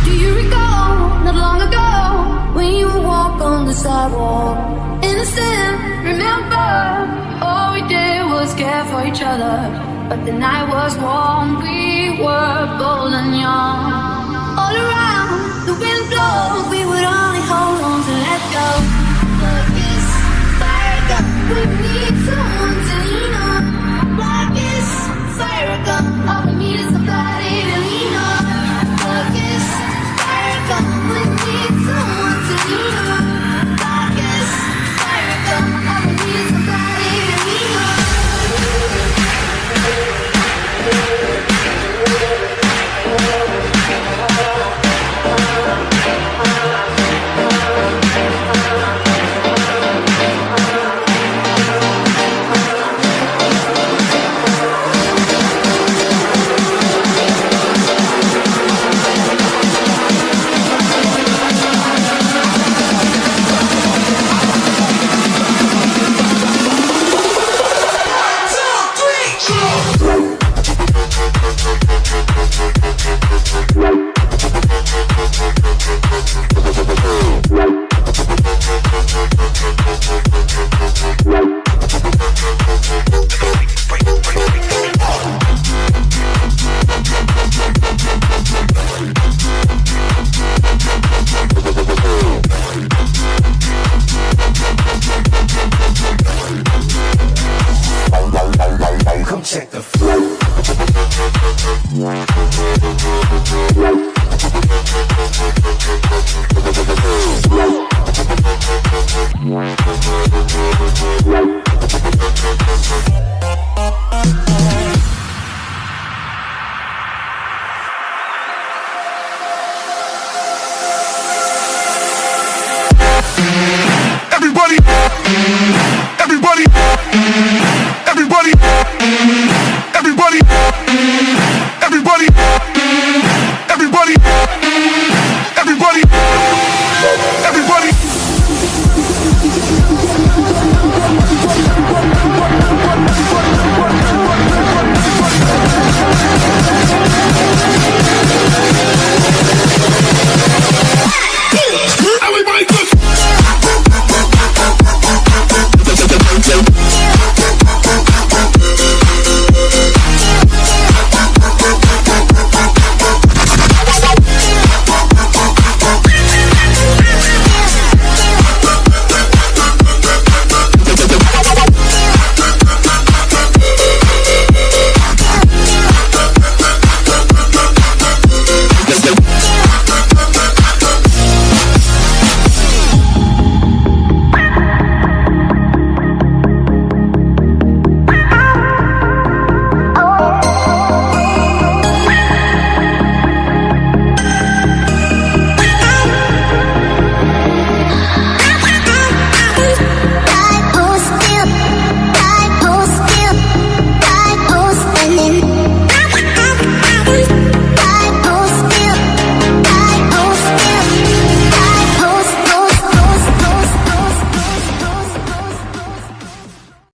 Do you recall, not long ago, when you would walk on the sidewalk? Innocent, remember, all we did was care for each other. But the night was warm, we were bold and young. All around, the wind blows, we would only hold on to let go. But this fire gun, we need someone to lean on. Like this fire gun, all we need is somebody to lean on. Like this fire gun, we need someone to lean on. Like this fire gun, all we need is somebody to lean on. Check the flow. Everybody.